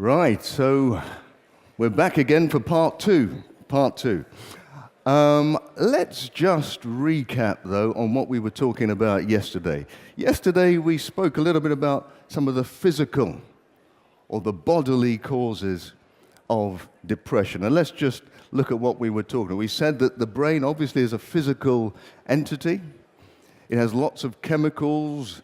Right, so we're back again for part two. Let's just recap, though, on what we were talking about yesterday. Yesterday, we spoke a little bit about some of the physical or the bodily causes of depression. And let's just look at what we were talking about. We said that the brain obviously is a physical entity. It has lots of chemicals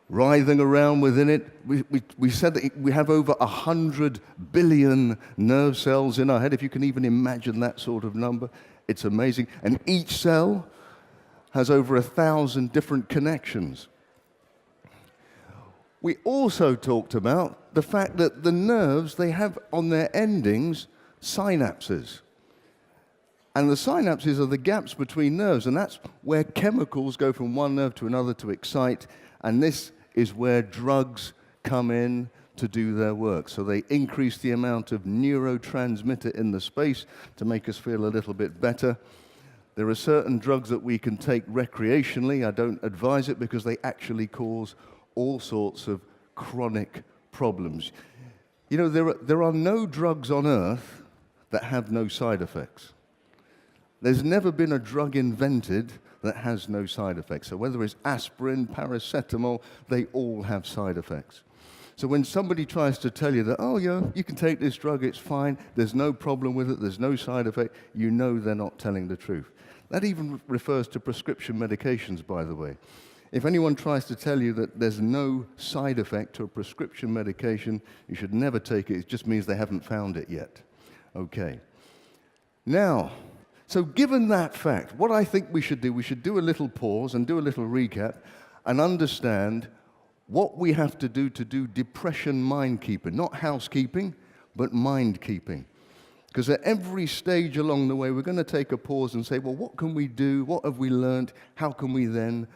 writhing around within it. We said that we have over 100 billion nerve cells in our head, if you can even imagine that sort of number. It's amazing. And each cell has over 1,000 different connections. We also talked about the fact that the nerves, they have on their endings synapses. And the synapses are the gaps between nerves, and that's where chemicals go from one nerve to another to excite, and this is where drugs come in to do their work. So they increase the amount of neurotransmitter in the space to make us feel a little bit better. There are certain drugs that we can take recreationally. I don't advise it because they actually cause all sorts of chronic problems. You know, there are no drugs on earth that have no side effects. There's never been a drug invented that has no side effects. So whether it's aspirin, paracetamol, they all have side effects. So when somebody tries to tell you that, oh yeah, you can take this drug, it's fine, there's no problem with it, there's no side effect, you know they're not telling the truth. That even refers to prescription medications, by the way. If anyone tries to tell you that there's no side effect to a prescription medication, you should never take it. It just means they haven't found it yet. Okay. Now, so given that fact, what I think we should do a little pause and do a little recap and understand what we have to do depression mind-keeping. Not housekeeping, but mind-keeping. Because at every stage along the way, we're going to take a pause and say, well, what can we do? What have we learned? How can we then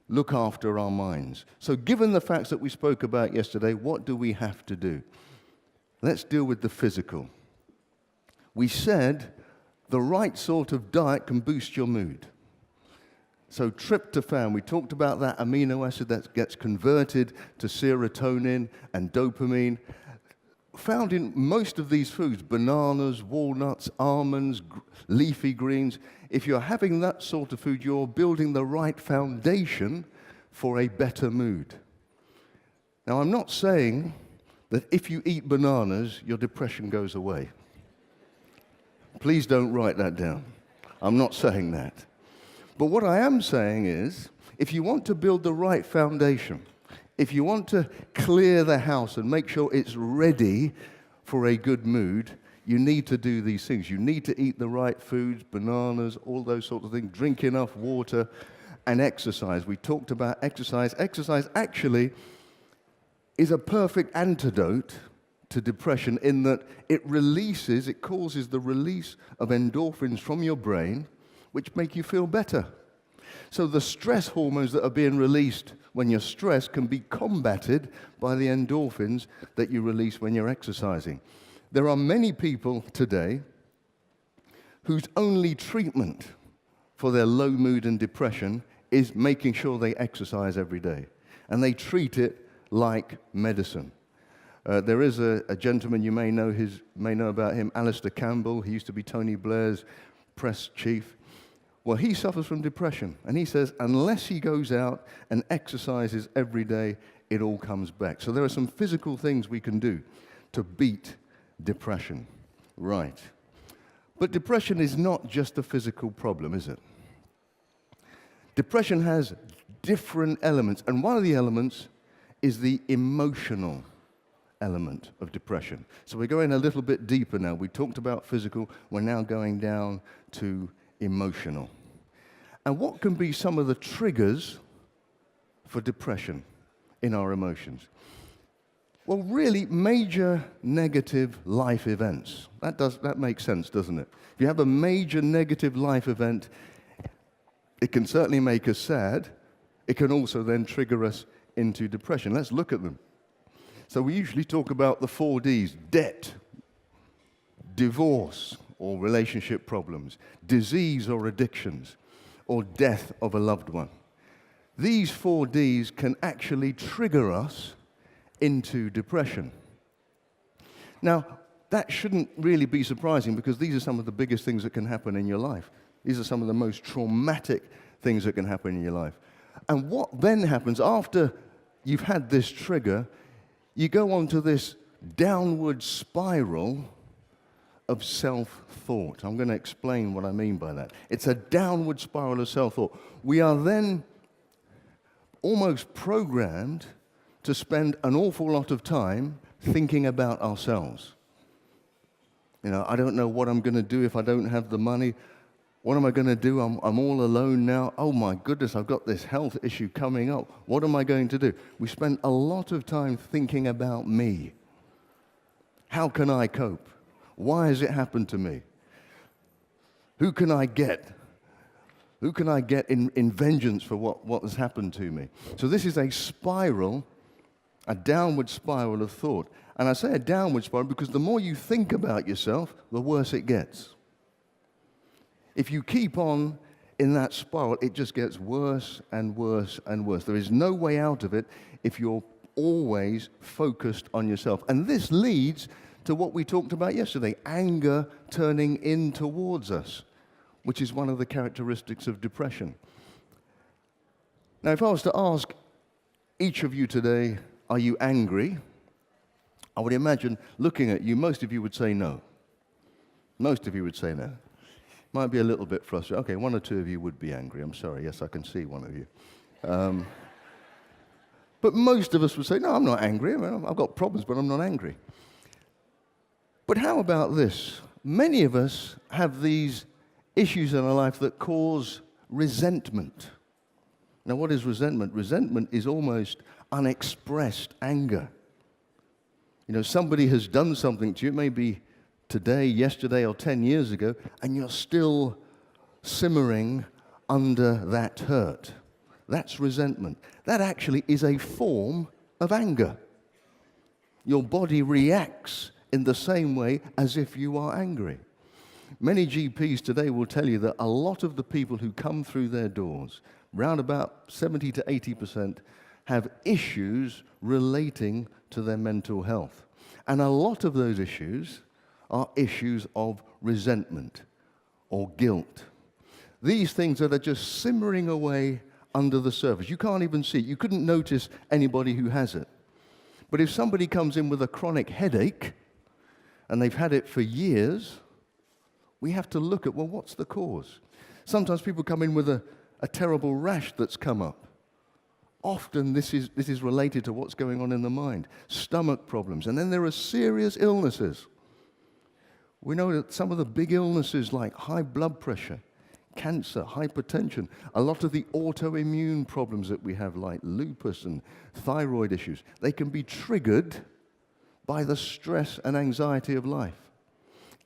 look after our minds? So given the facts that we spoke about yesterday, what do we have to do? Let's deal with the physical. We said the right sort of diet can boost your mood. So tryptophan, we talked about that amino acid that gets converted to serotonin and dopamine, found in most of these foods, bananas, walnuts, almonds, leafy greens. If you're having that sort of food, you're building the right foundation for a better mood. Now, I'm not saying that if you eat bananas, your depression goes away. Please don't write that down. I'm not saying that. But what I am saying is, if you want to build the right foundation, if you want to clear the house and make sure it's ready for a good mood, you need to do these things. You need to eat the right foods, bananas, all those sorts of things, drink enough water, and exercise. We talked about exercise. Exercise actually is a perfect antidote to depression in that it causes the release of endorphins from your brain, which make you feel better. So the stress hormones that are being released when you're stressed can be combated by the endorphins that you release when you're exercising. There are many people today whose only treatment for their low mood and depression is making sure they exercise every day. And they treat it like medicine. There is a gentleman, you may know about him, Alistair Campbell. He used to be Tony Blair's press chief. Well, he suffers from depression, and he says unless he goes out and exercises every day, it all comes back. So there are some physical things we can do to beat depression. Right. But depression is not just a physical problem, is it? Depression has different elements, and one of the elements is the emotional element of depression. So we're going a little bit deeper now. We talked about physical, we're now going down to emotional. And what can be some of the triggers for depression in our emotions? Well, really, major negative life events. That makes sense, doesn't it? If you have a major negative life event, it can certainly make us sad. It can also then trigger us into depression. Let's look at them. So we usually talk about the 4 Ds: debt, divorce or relationship problems, disease or addictions, or death of a loved one. These 4 Ds can actually trigger us into depression. Now, that shouldn't really be surprising because these are some of the biggest things that can happen in your life. These are some of the most traumatic things that can happen in your life. And what then happens after you've had this trigger, you go on to this downward spiral of self-thought. I'm going to explain what I mean by that. It's a downward spiral of self-thought. We are then almost programmed to spend an awful lot of time thinking about ourselves. You know, I don't know what I'm going to do if I don't have the money. What am I going to do? I'm all alone now. Oh my goodness, I've got this health issue coming up. What am I going to do? We spend a lot of time thinking about me. How can I cope? Why has it happened to me? Who can I get? Who can I get in vengeance for what has happened to me? So this is a spiral, a downward spiral of thought. And I say a downward spiral because the more you think about yourself, the worse it gets. If you keep on in that spiral, it just gets worse and worse and worse. There is no way out of it if you're always focused on yourself. And this leads to what we talked about yesterday, anger turning in towards us, which is one of the characteristics of depression. Now, if I was to ask each of you today, are you angry? I would imagine, looking at you, most of you would say no. Most of you would say no. Might be a little bit frustrated. Okay, one or two of you would be angry. I'm sorry. Yes, I can see one of you. But most of us would say, no, I'm not angry. I mean, I've got problems, but I'm not angry. But how about this? Many of us have these issues in our life that cause resentment. Now, what is resentment? Resentment is almost unexpressed anger. You know, somebody has done something to you, maybe today, yesterday, or 10 years ago, and you're still simmering under that hurt. That's resentment. That actually is a form of anger. Your body reacts in the same way as if you are angry. Many GPs today will tell you that a lot of the people who come through their doors, round about 70 to 80%, have issues relating to their mental health. And a lot of those issues are issues of resentment or guilt. These things that are just simmering away under the surface. You can't even see it. You couldn't notice anybody who has it. But if somebody comes in with a chronic headache, and they've had it for years, we have to look at, well, what's the cause? Sometimes people come in with a terrible rash that's come up. Often this is related to what's going on in the mind. Stomach problems. And then there are serious illnesses. We know that some of the big illnesses like high blood pressure, cancer, hypertension, a lot of the autoimmune problems that we have like lupus and thyroid issues, they can be triggered by the stress and anxiety of life.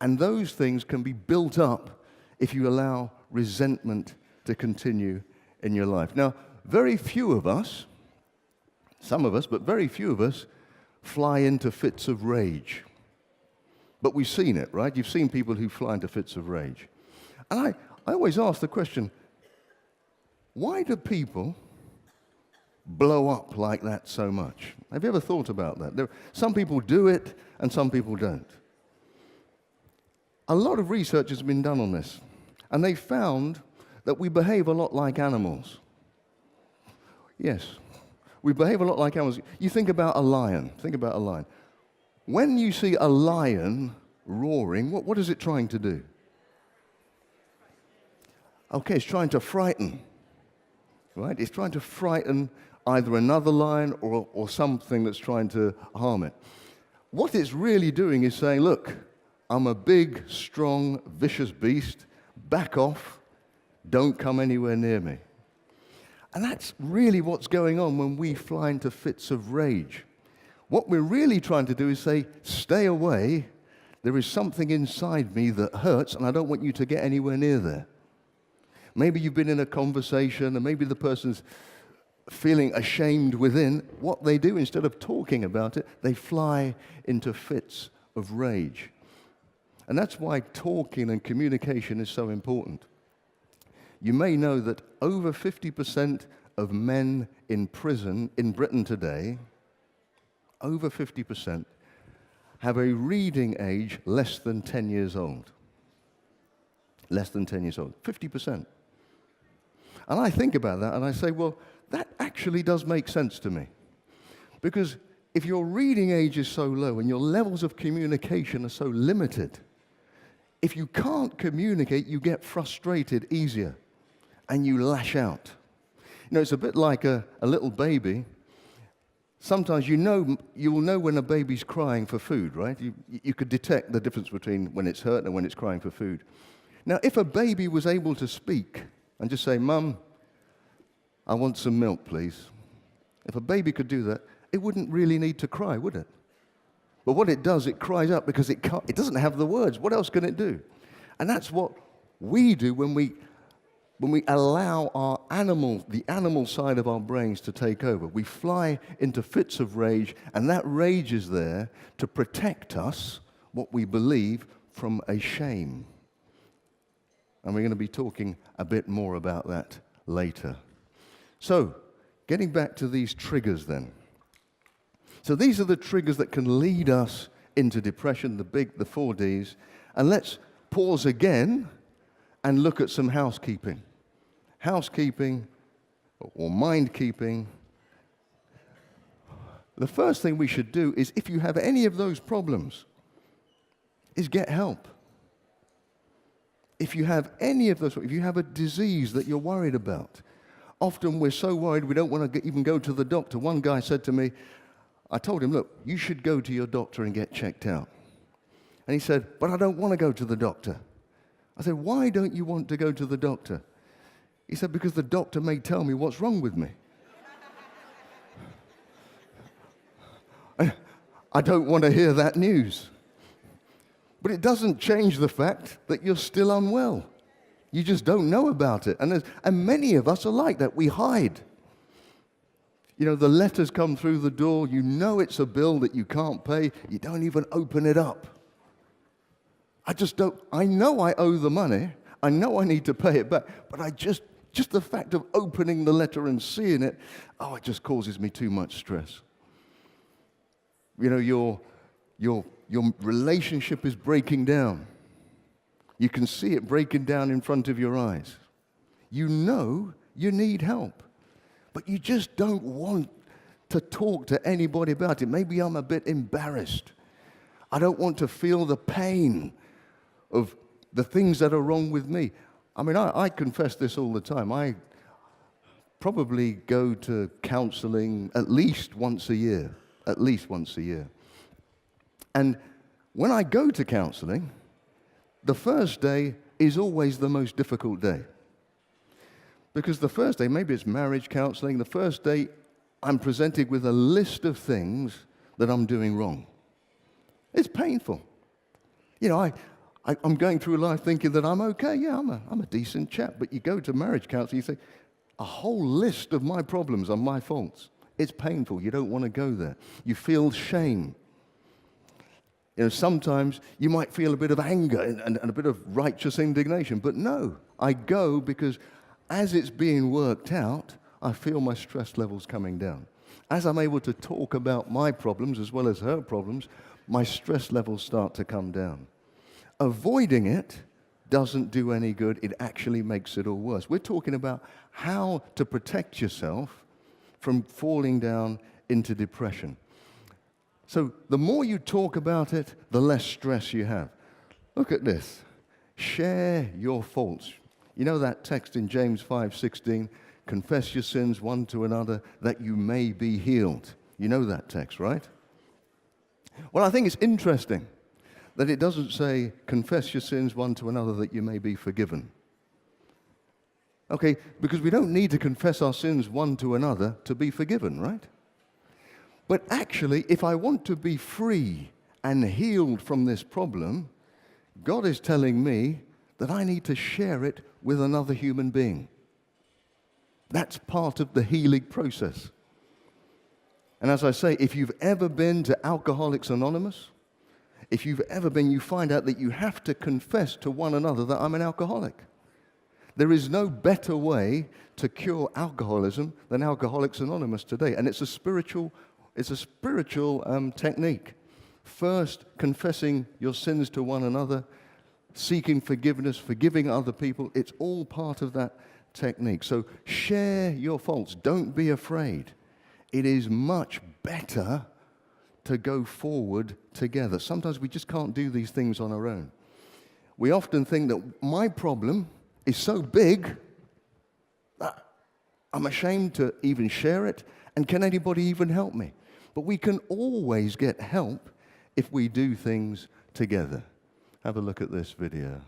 And those things can be built up if you allow resentment to continue in your life. Now, very few of us, some of us, but very few of us, fly into fits of rage. But we've seen it, right? You've seen people who fly into fits of rage. And I always ask the question, why do people blow up like that so much? Have you ever thought about that? Some people do it and some people don't. A lot of research has been done on this, and they found that we behave a lot like animals. Yes, we behave a lot like animals. You think about a lion. Think about a lion. When you see a lion roaring, what is it trying to do? Okay, it's trying to frighten, right? It's trying to frighten either another lion or something that's trying to harm it. What it's really doing is saying, look, I'm a big, strong, vicious beast. Back off. Don't come anywhere near me. And that's really what's going on when we fly into fits of rage. What we're really trying to do is say, stay away. There is something inside me that hurts, and I don't want you to get anywhere near there. Maybe you've been in a conversation, and maybe the person's feeling ashamed within. What they do, instead of talking about it, they fly into fits of rage. And that's why talking and communication is so important. You may know that over 50% of men in prison in Britain today, over 50%, have a reading age less than 10 years old. Less than 10 years old, 50%. And I think about that and I say, well, that actually does make sense to me. Because if your reading age is so low and your levels of communication are so limited, if you can't communicate, you get frustrated easier and you lash out. You know, it's a bit like a little baby. Sometimes you'll know when a baby's crying for food, right? You could detect the difference between when it's hurt and when it's crying for food. Now, if a baby was able to speak and just say, "Mum, I want some milk, please." If a baby could do that, it wouldn't really need to cry, would it? But what it does, it cries out because it doesn't have the words. What else can it do? And that's what we do when we allow the animal side of our brains to take over. We fly into fits of rage, and that rage is there to protect us, what we believe, from a shame. And we're going to be talking a bit more about that later. So, getting back to these triggers then. So these are the triggers that can lead us into depression, the 4 Ds. And let's pause again and look at some housekeeping. Housekeeping or mind keeping. The first thing we should do is, if you have any of those problems, is get help. If you have any of those, if you have a disease that you're worried about, often we're so worried we don't want to even go to the doctor. One guy said to me, I told him, "Look, you should go to your doctor and get checked out." And he said, "But I don't want to go to the doctor." I said, "Why don't you want to go to the doctor?" He said, "Because the doctor may tell me what's wrong with me." I don't want to hear that news. But it doesn't change the fact that you're still unwell. You just don't know about it. And many of us are like that. We hide. You know, the letters come through the door. You know it's a bill that you can't pay. You don't even open it up. I know I owe the money. I know I need to pay it back. But just the fact of opening the letter and seeing it, it just causes me too much stress. You know, your relationship is breaking down. You can see it breaking down in front of your eyes. You know you need help, but you just don't want to talk to anybody about it. Maybe I'm a bit embarrassed. I don't want to feel the pain of the things that are wrong with me. I mean, I confess this all the time. I probably go to counseling at least once a year. At least once a year. And when I go to counseling, the first day is always the most difficult day. Because the first day, maybe it's marriage counseling, the first day I'm presented with a list of things that I'm doing wrong. It's painful. You know, I'm going through life thinking that I'm okay. Yeah, I'm a decent chap. But you go to marriage counseling, you say, a whole list of my problems are my faults. It's painful. You don't want to go there. You feel shame. You know, sometimes you might feel a bit of anger and a bit of righteous indignation. But no, I go because as it's being worked out, I feel my stress levels coming down. As I'm able to talk about my problems as well as her problems, my stress levels start to come down. Avoiding it doesn't do any good. It actually makes it all worse. We're talking about how to protect yourself from falling down into depression. So the more you talk about it, the less stress you have. Look at this. Share your faults. You know that text in James 5:16, confess your sins one to another that you may be healed. You know that text, right? Well, I think it's interesting that it doesn't say confess your sins one to another that you may be forgiven. Okay, because we don't need to confess our sins one to another to be forgiven, right? But actually, if I want to be free and healed from this problem, God is telling me that I need to share it with another human being. That's part of the healing process. And as I say, if you've ever been to Alcoholics Anonymous, if you've ever been, you find out that you have to confess to one another that I'm an alcoholic. There is no better way to cure alcoholism than Alcoholics Anonymous today. And it's a spiritual technique First, confessing your sins to one another, seeking forgiveness, forgiving other people. It's all part of that technique. So share your faults. Don't be afraid. It is much better to go forward together. Sometimes we just can't do these things on our own. We often think that my problem is so big that I'm ashamed to even share it, and can anybody even help me? But we can always get help if we do things together. Have a look at this video.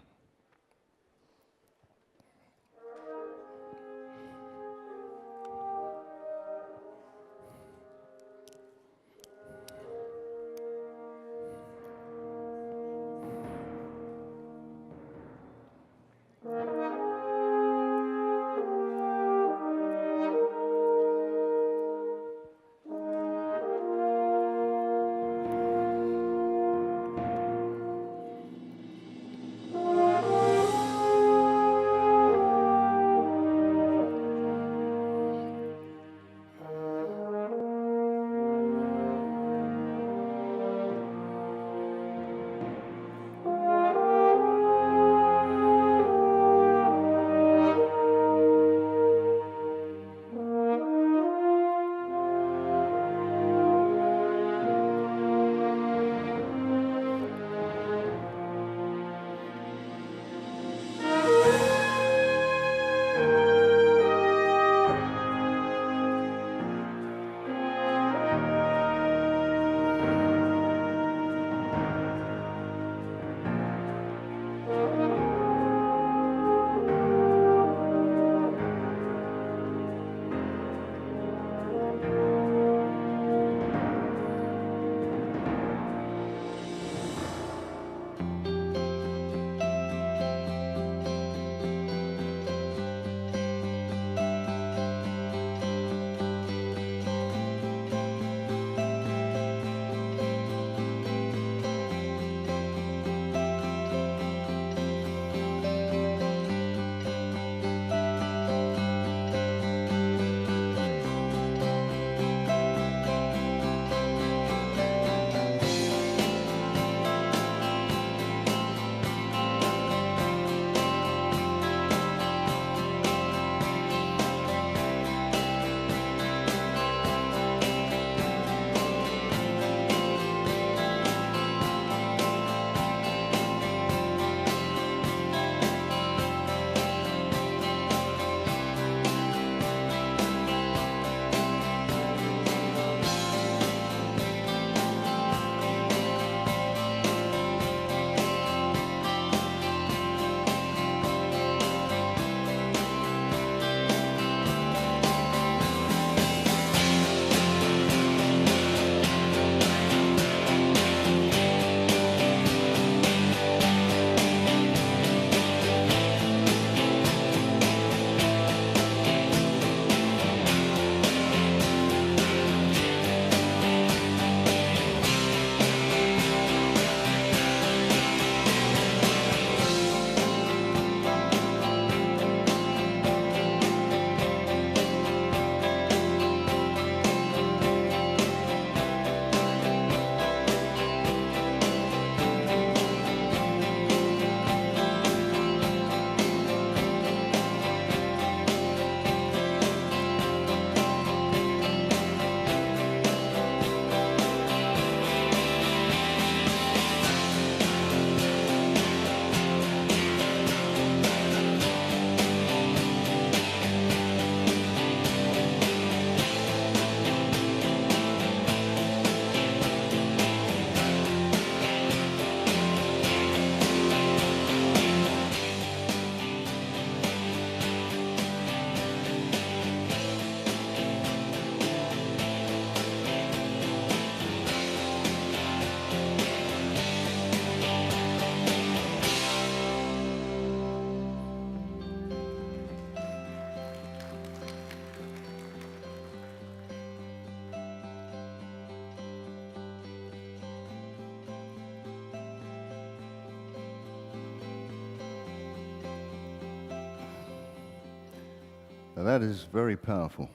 Now that is very powerful.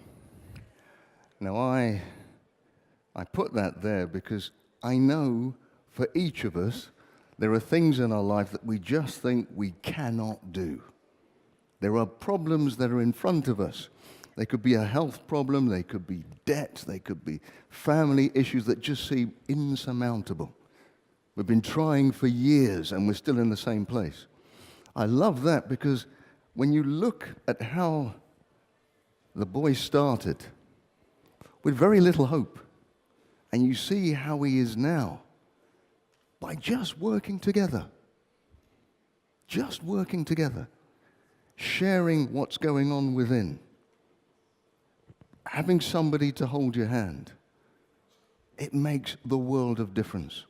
Now I put that there because I know for each of us, there are things in our life that we just think we cannot do. There are problems that are in front of us. They could be a health problem, they could be debt, they could be family issues that just seem insurmountable. We've been trying for years and we're still in the same place. I love that because when you look at how the boy started with very little hope, and you see how he is now by just working together, sharing what's going on within, having somebody to hold your hand, it makes the world of difference.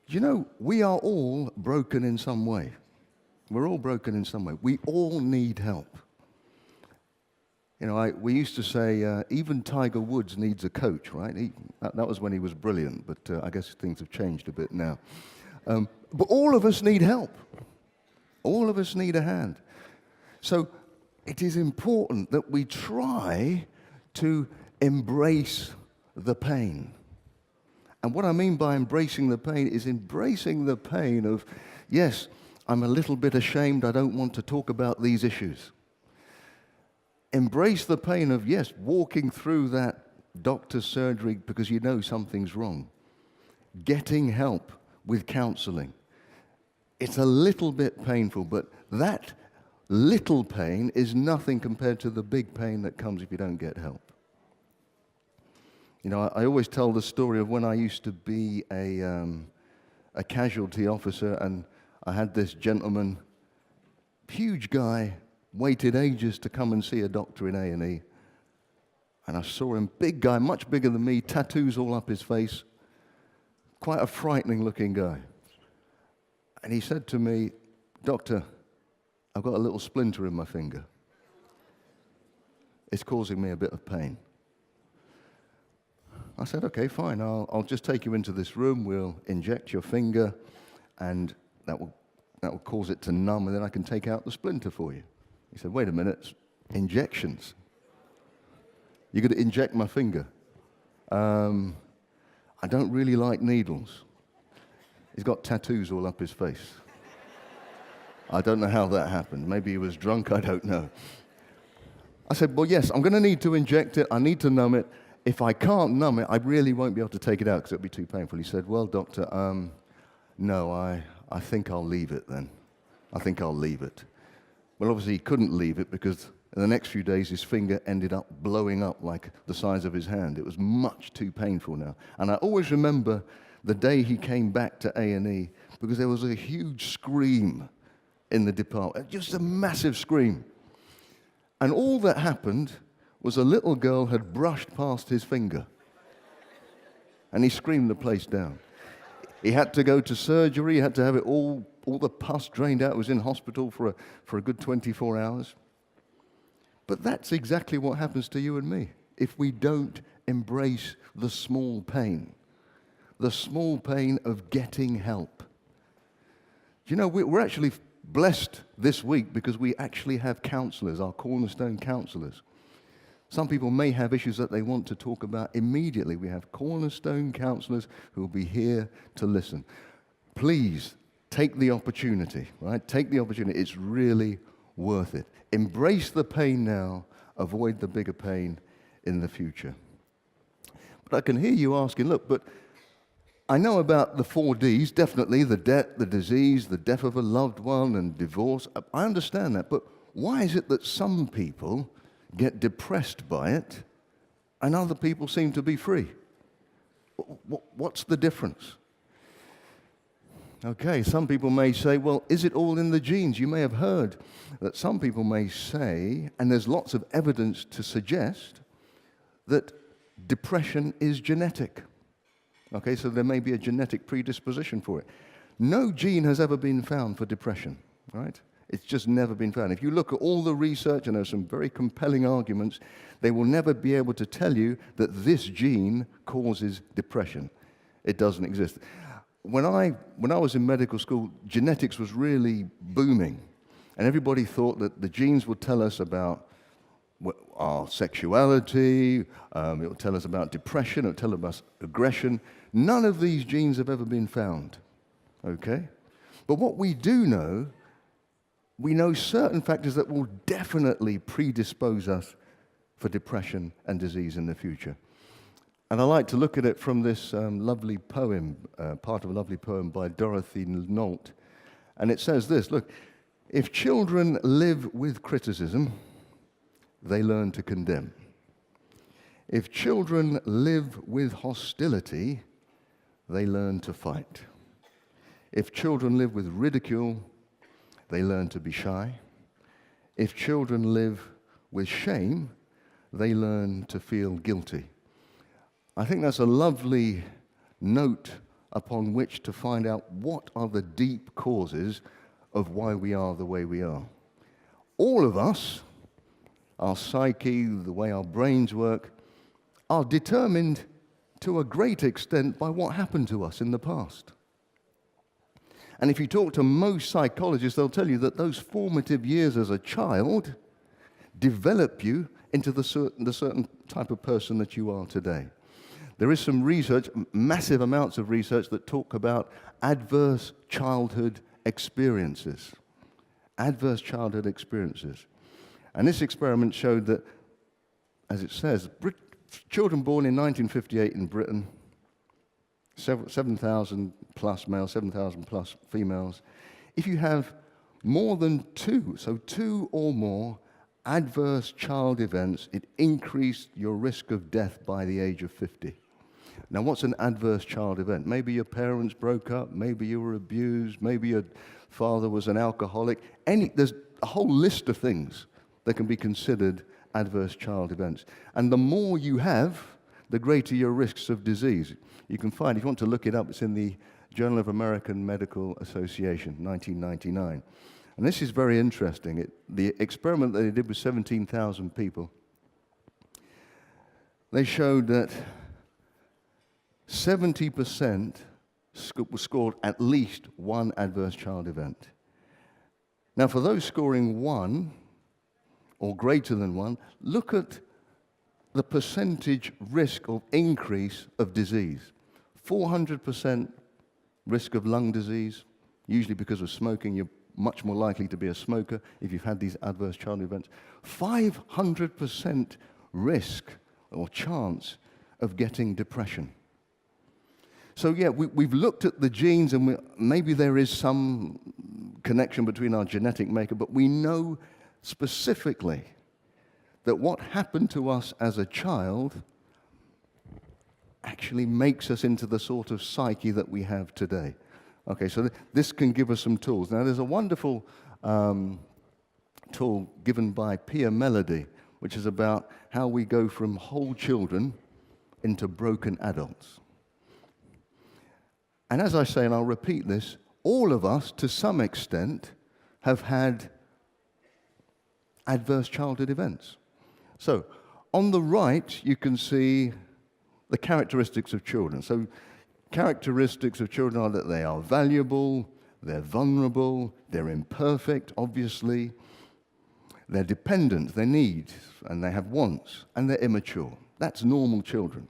You know, we are all broken in some way. We're all broken in some way. We all need help. You know, we used to say, even Tiger Woods needs a coach, right? That was when he was brilliant, but I guess things have changed a bit now. But all of us need help. All of us need a hand. So it is important that we try to embrace the pain. And what I mean by embracing the pain is embracing the pain of, yes, I'm a little bit ashamed, I don't want to talk about these issues. Embrace the pain of, yes, walking through that doctor's surgery because you know something's wrong. Getting help with counseling. It's a little bit painful, but that little pain is nothing compared to the big pain that comes if you don't get help. You know, I always tell the story of when I used to be a casualty officer, and I had this gentleman, huge guy, waited ages to come and see a doctor in A&E. And I saw him, big guy, much bigger than me, tattoos all up his face, quite a frightening looking guy. And he said to me, "Doctor, I've got a little splinter in my finger. It's causing me a bit of pain." I said, "Okay, fine, I'll just take you into this room, we'll inject your finger, and that will cause it to numb, and then I can take out the splinter for you." He said, "Wait a minute, injections? You're going to inject my finger?" "I don't really like needles." He's got tattoos all up his face. I don't know how that happened. Maybe he was drunk, I don't know. I said, "Well, yes, I'm going to need to inject it. I need to numb it. If I can't numb it, I really won't be able to take it out because it'll be too painful." He said, "Well, doctor, no, I think I'll leave it then. I think I'll leave it." Well, obviously, he couldn't leave it because in the next few days, his finger ended up blowing up like the size of his hand. It was much too painful now. And I always remember the day he came back to A&E because there was a huge scream in the department, just a massive scream. And all that happened was a little girl had brushed past his finger. And he screamed the place down. He had to go to surgery, he had to have it all the pus drained out. He was in hospital for a good 24 hours. But that's exactly what happens to you and me if we don't embrace the small pain of getting help. You know, we're actually blessed this week because we actually have counselors, our cornerstone counselors. Some people may have issues that they want to talk about immediately. We have cornerstone counselors who will be here to listen. Please take the opportunity, right? Take the opportunity. It's really worth it. Embrace the pain now. Avoid the bigger pain in the future. But I can hear you asking, look, but I know about the 4 Ds, definitely, the debt, the disease, the death of a loved one, and divorce. I understand that, but why is it that some people get depressed by it and other people seem to be free? What's the difference? Okay, some people may say, well, is it all in the genes? You may have heard that some people may say, and there's lots of evidence to suggest, that depression is genetic. Okay, so there may be a genetic predisposition for it. No gene has ever been found for depression, right? It's just never been found. If you look at all the research, and there's some very compelling arguments, they will never be able to tell you that this gene causes depression. It doesn't exist. When I was in medical school, genetics was really booming, and everybody thought that the genes would tell us about our sexuality, it will tell us about depression, it will tell us aggression. None of these genes have ever been found, okay? But what we do know, we know certain factors that will definitely predispose us for depression and disease in the future. And I like to look at it from this lovely poem, part of a lovely poem by Dorothy Nault. And it says this, look, if children live with criticism, they learn to condemn. If children live with hostility, they learn to fight. If children live with ridicule, they learn to be shy. If children live with shame, they learn to feel guilty. I think that's a lovely note upon which to find out what are the deep causes of why we are the way we are. All of us, our psyche, the way our brains work, are determined to a great extent by what happened to us in the past. And if you talk to most psychologists, they'll tell you that those formative years as a child develop you into the certain type of person that you are today. There is some research, massive amounts of research, that talk about adverse childhood experiences. Adverse childhood experiences. And this experiment showed that, as it says, children born in 1958 in Britain, 7,000 plus males, 7,000 plus females, if you have more than two, so two or more adverse child events, it increased your risk of death by the age of 50. Now, what's an adverse child event? Maybe your parents broke up, maybe you were abused, maybe your father was an alcoholic. There's a whole list of things that can be considered adverse child events. And the more you have, the greater your risks of disease. You can find, if you want to look it up, it's in the Journal of American Medical Association, 1999. And this is very interesting. The experiment that they did with 17,000 people, they showed that 70% scored at least one adverse child event. Now, for those scoring one or greater than one, look at the percentage risk of increase of disease. 400% risk of lung disease, usually because of smoking. You're much more likely to be a smoker if you've had these adverse child events. 500% risk or chance of getting depression. So yeah, we've looked at the genes, and maybe there is some connection between our genetic makeup, but we know specifically that what happened to us as a child actually makes us into the sort of psyche that we have today. Okay, so this can give us some tools. Now, there's a wonderful tool given by Pia Melody, which is about how we go from whole children into broken adults. And as I say, and I'll repeat this, all of us, to some extent, have had adverse childhood events. So, on the right, you can see the characteristics of children. So, characteristics of children are that they are valuable, they're vulnerable, they're imperfect, obviously, they're dependent, they need, and they have wants, and they're immature. That's normal children.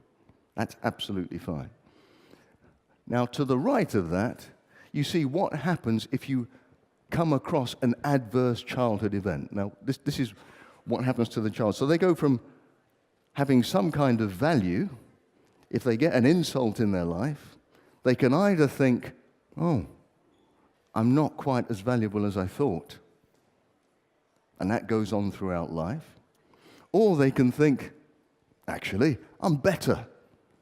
That's absolutely fine. Now, to the right of that, you see what happens if you come across an adverse childhood event. Now, this is what happens to the child. So they go from having some kind of value. If they get an insult in their life, they can either think, oh, I'm not quite as valuable as I thought, and that goes on throughout life. Or they can think, actually, I'm better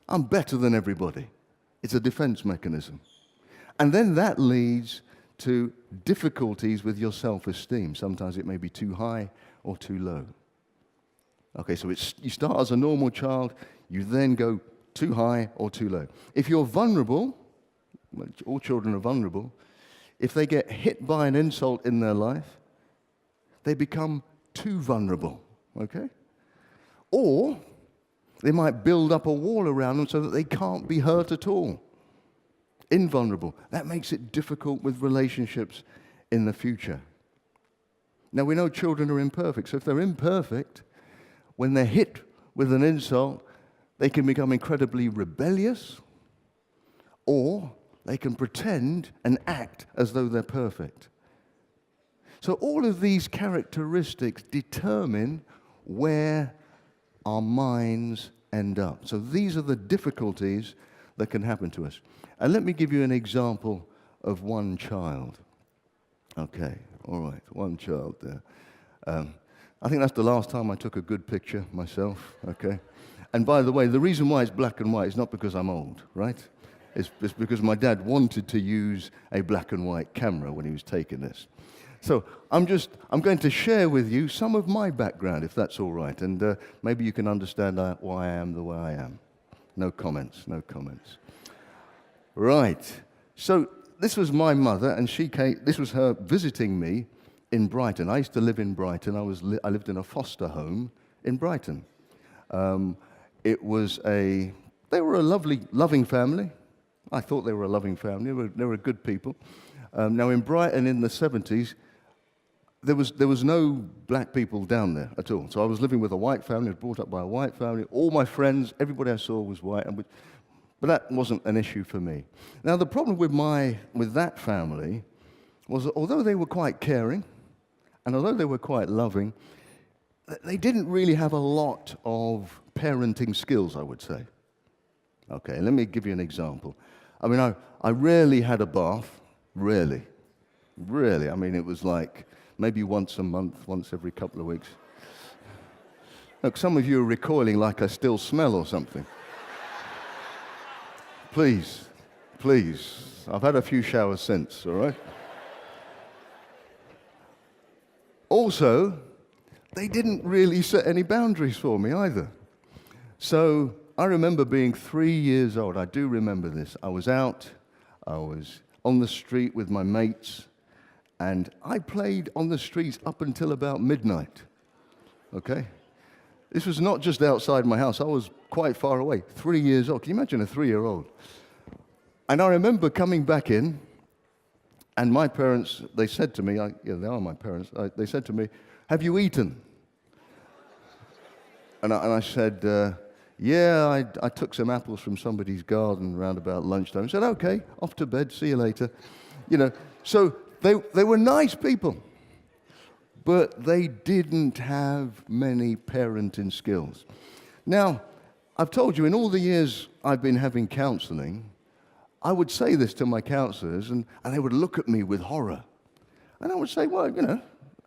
than everybody. It's a defense mechanism. And then that leads to difficulties with your self-esteem. Sometimes it may be too high or too low. Okay, so you start as a normal child, you then go too high or too low. If you're vulnerable, well, all children are vulnerable, if they get hit by an insult in their life, they become too vulnerable, okay? Or they might build up a wall around them so that they can't be hurt at all. Invulnerable. That makes it difficult with relationships in the future. Now, we know children are imperfect, so if they're imperfect, when they're hit with an insult, they can become incredibly rebellious, or they can pretend and act as though they're perfect. So all of these characteristics determine where our minds end up. So these are the difficulties that can happen to us. And let me give you an example of one child. Okay, all right, one child there. I think that's the last time I took a good picture myself, okay? And by the way, the reason why it's black and white is not because I'm old, right? It's because my dad wanted to use a black and white camera when he was taking this. So I'm going to share with you some of my background, if that's all right, and maybe you can understand why I am the way I am. No comments, no comments. Right. So this was my mother, and this was her visiting me in Brighton. I used to live in Brighton. I lived in a foster home in Brighton. They were a lovely, loving family. I thought they were a loving family. They were good people. Now in Brighton in the 70s, there was no black people down there at all. So I was living with a white family. I was brought up by a white family. All my friends, everybody I saw was white. But that wasn't an issue for me. Now the problem with that family was that although they were quite caring, and although they were quite loving, they didn't really have a lot of parenting skills, I would say. Okay, let me give you an example. I mean, I rarely had a bath, rarely. I mean, it was like maybe once a month, once every couple of weeks. Look, some of you are recoiling like I still smell or something. Please, please. I've had a few showers since, all right? Also, they didn't really set any boundaries for me either. So I remember being 3 years old. I do remember this. I was on the street with my mates, and I played on the streets up until about midnight, okay? This was not just outside my house. I was quite far away, 3 years old. Can you imagine a 3-year-old? And I remember coming back in, and my parents, they said to me, they are my parents, they said to me, "Have you eaten?" And I said, "Yeah, I took some apples from somebody's garden around about lunchtime." I said, "Okay, off to bed, see you later." You know, so they were nice people, but they didn't have many parenting skills. Now, I've told you, in all the years I've been having counseling, I would say this to my counselors, and they would look at me with horror. And I would say, "Well,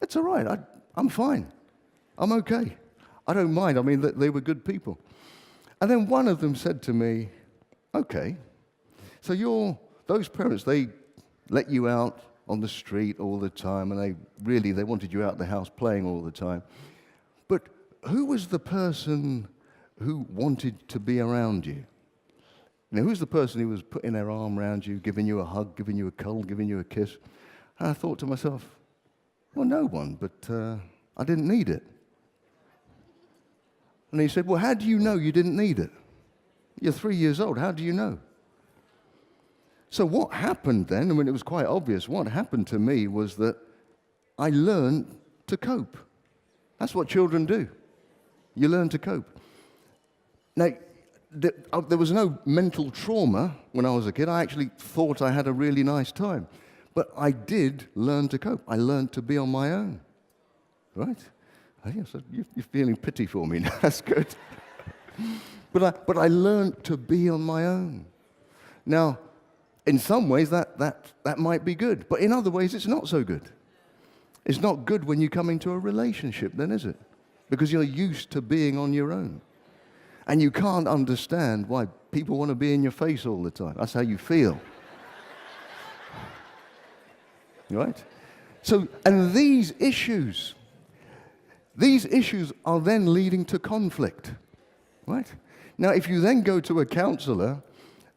it's all right. I'm fine. I'm okay. I don't mind." I mean, they were good people. And then one of them said to me, "Okay, so those parents, they let you out on the street all the time, and they wanted you out of the house playing all the time. But who was the person who wanted to be around you? Who's the person who was putting their arm around you, giving you a hug, giving you a cuddle, giving you a kiss?" And I thought to myself, well, no one, but I didn't need it. And he said, "Well, how do you know you didn't need it? You're 3 years old, how do you know?" So what happened then, it was quite obvious, what happened to me was that I learned to cope. That's what children do. You learn to cope. Now, there was no mental trauma when I was a kid. I actually thought I had a really nice time. But I did learn to cope. I learned to be on my own. Right? Yes, you're feeling pity for me now. That's good. But I learned to be on my own. Now, in some ways, that might be good. But in other ways, it's not so good. It's not good when you come into a relationship, then, is it? Because you're used to being on your own. And you can't understand why people want to be in your face all the time. That's how you feel. Right? So, and these issues are then leading to conflict. Right? Now, if you then go to a counselor,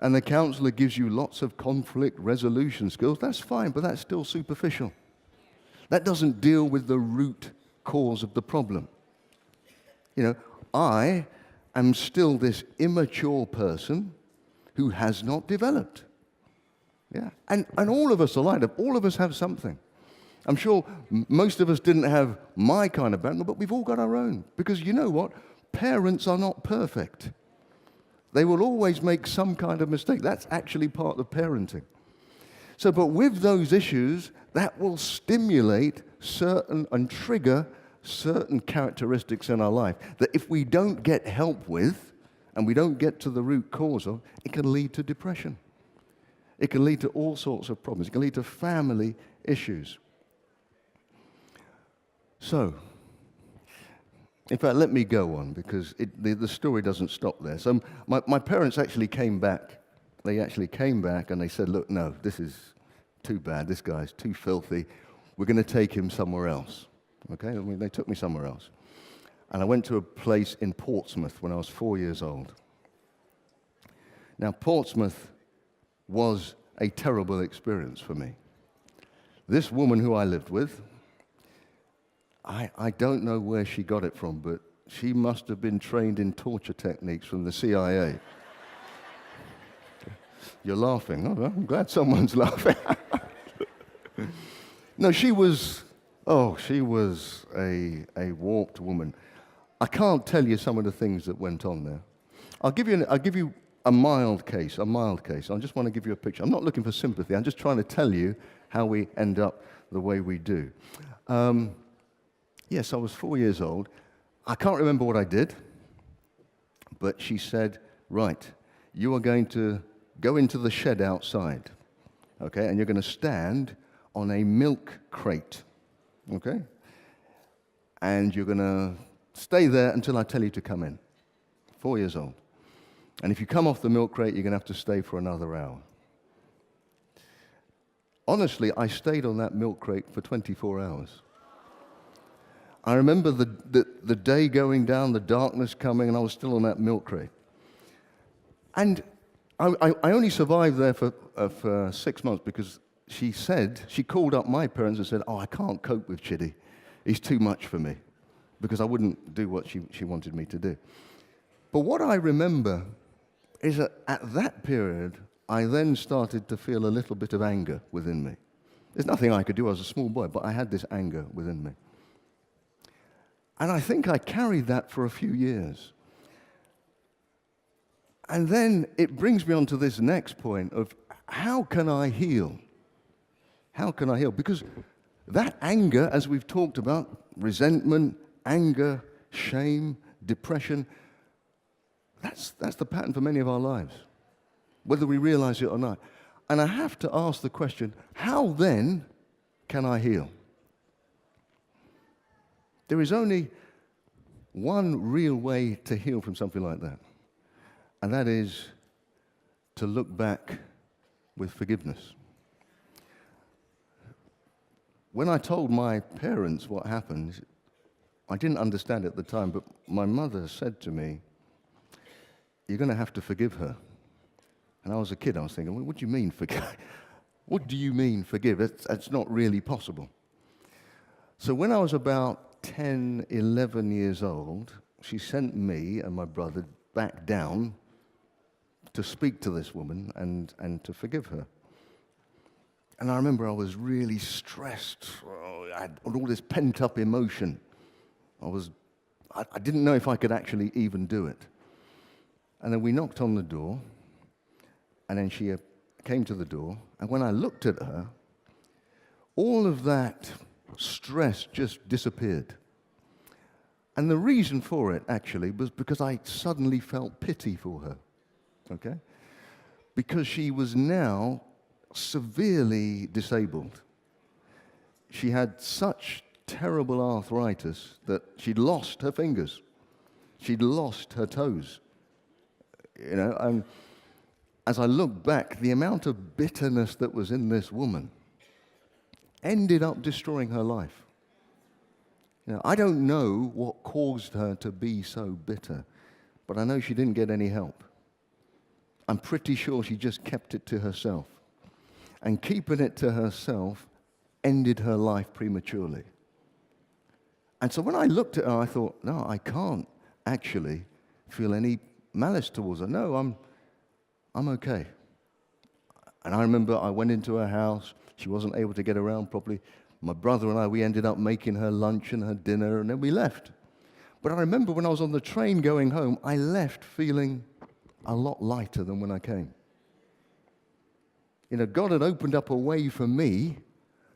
and the counselor gives you lots of conflict resolution skills, that's fine, but that's still superficial. That doesn't deal with the root cause of the problem. I am still this immature person who has not developed. Yeah, and all of us are like that. All of us have something. I'm sure most of us didn't have my kind of background, but we've all got our own. Because you know what? Parents are not perfect. They will always make some kind of mistake. That's actually part of parenting. So, but with those issues, that will stimulate certain and trigger certain characteristics in our life that if we don't get help with, and we don't get to the root cause of, it can lead to depression. It can lead to all sorts of problems. It can lead to family issues. So, in fact, let me go on, because the story doesn't stop there. So my parents actually came back. They actually came back and they said, look, no, this is too bad. This guy's too filthy. We're going to take him somewhere else. Okay? I mean, they took me somewhere else. And I went to a place in Portsmouth when I was 4 years old. Now, Portsmouth was a terrible experience for me. This woman who I lived with, I don't know where she got it from, but she must have been trained in torture techniques from the CIA. You're laughing. Oh, I'm glad someone's laughing. No, she was a warped woman. I can't tell you some of the things that went on there. I'll give you a mild case. I just want to give you a picture. I'm not looking for sympathy. I'm just trying to tell you how we end up the way we do. Yes, I was 4 years old. I can't remember what I did, but she said, right, you are going to go into the shed outside, okay, and you're going to stand on a milk crate, okay, and you're going to stay there until I tell you to come in. 4 years old. And if you come off the milk crate, you're going to have to stay for another hour. Honestly, I stayed on that milk crate for 24 hours. I remember the day going down, the darkness coming, and I was still on that milk crate. And I only survived there for 6 months because she called up my parents and said, oh, I can't cope with Chidi. He's too much for me, because I wouldn't do what she wanted me to do. But what I remember is that at that period, I then started to feel a little bit of anger within me. There's nothing I could do. I was a small boy, but I had this anger within me. And I think I carried that for a few years. And then it brings me on to this next point of how can I heal? How can I heal? Because that anger, as we've talked about, resentment, anger, shame, depression, that's the pattern for many of our lives, whether we realize it or not. And I have to ask the question, how then can I heal? There is only one real way to heal from something like that, and that is to look back with forgiveness. When I told my parents what happened, I didn't understand it at the time, but my mother said to me, you're going to have to forgive her. And I was a kid, I was thinking, well, what do you mean forgive? What do you mean forgive? That's not really possible. So when I was about 10, 11 years old, she sent me and my brother back down to speak to this woman and to forgive her. And I remember I was really stressed. I had all this pent-up emotion. I didn't know if I could actually even do it. And then we knocked on the door, and then she came to the door, and when I looked at her, all of that stress just disappeared. And the reason for it, actually, was because I suddenly felt pity for her, okay? Because she was now severely disabled. She had such terrible arthritis that she'd lost her fingers. She'd lost her toes. You know, and as I look back, the amount of bitterness that was in this woman ended up destroying her life. You know, I don't know what caused her to be so bitter, but I know she didn't get any help. I'm pretty sure she just kept it to herself. And keeping it to herself ended her life prematurely. And so when I looked at her, I thought, no, I can't actually feel any malice towards her. No, I'm okay. And I remember I went into her house. She wasn't able to get around properly. My brother and I, we ended up making her lunch and her dinner, and then we left. But I remember when I was on the train going home, I left feeling a lot lighter than when I came. You know, God had opened up a way for me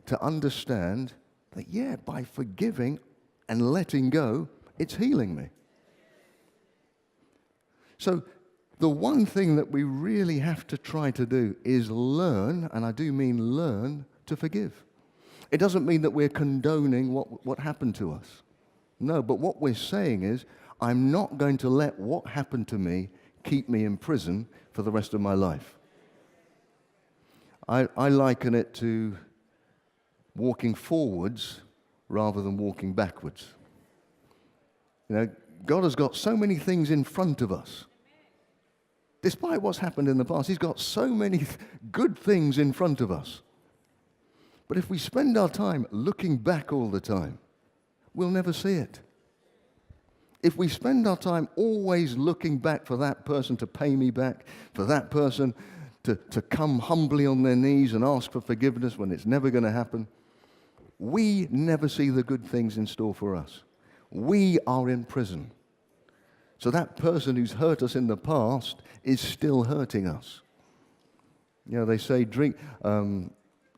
to understand that, yeah, by forgiving and letting go, it's healing me. So the one thing that we really have to try to do is learn, and I do mean learn, to forgive. It doesn't mean that we're condoning what happened to us. No, but what we're saying is, I'm not going to let what happened to me keep me in prison for the rest of my life. I liken it to walking forwards rather than walking backwards. You know, God has got so many things in front of us. Despite what's happened in the past, He's got so many good things in front of us. But if we spend our time looking back all the time, we'll never see it. If we spend our time always looking back for that person to pay me back, for that person to come humbly on their knees and ask for forgiveness when it's never going to happen, we never see the good things in store for us. We are in prison. So that person who's hurt us in the past is still hurting us. You know, they say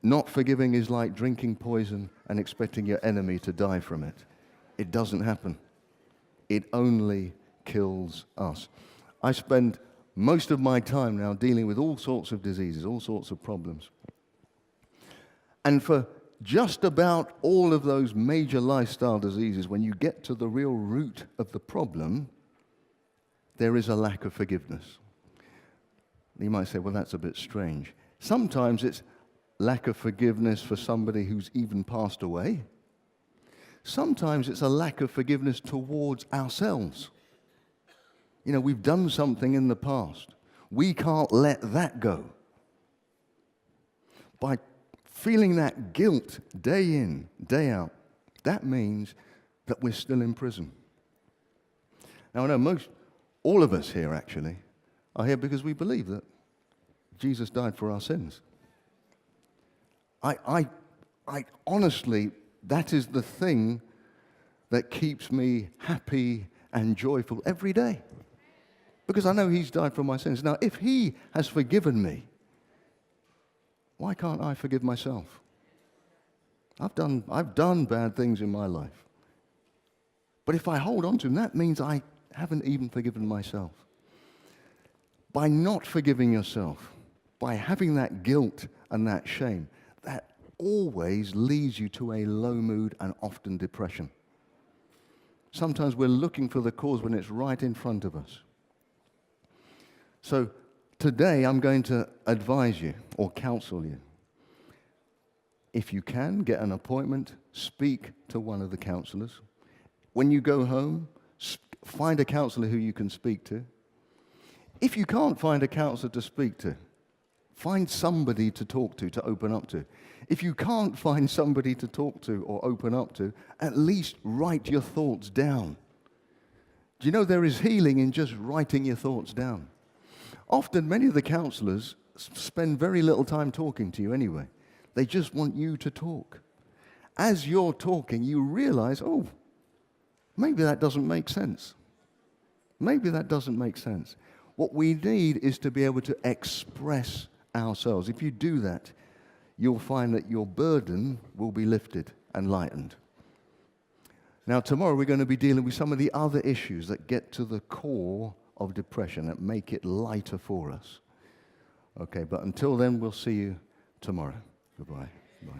not forgiving is like drinking poison and expecting your enemy to die from it. It doesn't happen. It only kills us. I spend most of my time now dealing with all sorts of diseases, all sorts of problems. And for just about all of those major lifestyle diseases, when you get to the real root of the problem, there is a lack of forgiveness. You might say, well, that's a bit strange. Sometimes it's lack of forgiveness for somebody who's even passed away. Sometimes it's a lack of forgiveness towards ourselves. You know, we've done something in the past. We can't let that go. By feeling that guilt day in, day out, that means that we're still in prison. Now, I know all of us here actually are here because we believe that Jesus died for our sins. I honestly, that is the thing that keeps me happy and joyful every day. Because I know He's died for my sins. Now, if He has forgiven me, why can't I forgive myself? I've done bad things in my life. But if I hold on to them, that means I haven't even forgiven myself. By not forgiving yourself, by having that guilt and that shame, that always leads you to a low mood and often depression. Sometimes we're looking for the cause when it's right in front of us. So today I'm going to advise you or counsel you. If you can, get an appointment, speak to one of the counselors. When you go home, find a counselor who you can speak to. If you can't find a counselor to speak to, find somebody to talk to open up to. If you can't find somebody to talk to or open up to, at least write your thoughts down. Do you know there is healing in just writing your thoughts down? Often, many of the counselors spend very little time talking to you anyway. They just want you to talk. As you're talking, you realize, oh, maybe that doesn't make sense. Maybe that doesn't make sense. What we need is to be able to express ourselves. If you do that, you'll find that your burden will be lifted and lightened. Now, tomorrow we're going to be dealing with some of the other issues that get to the core of depression, that make it lighter for us. Okay, but until then, we'll see you tomorrow. Goodbye. Bye.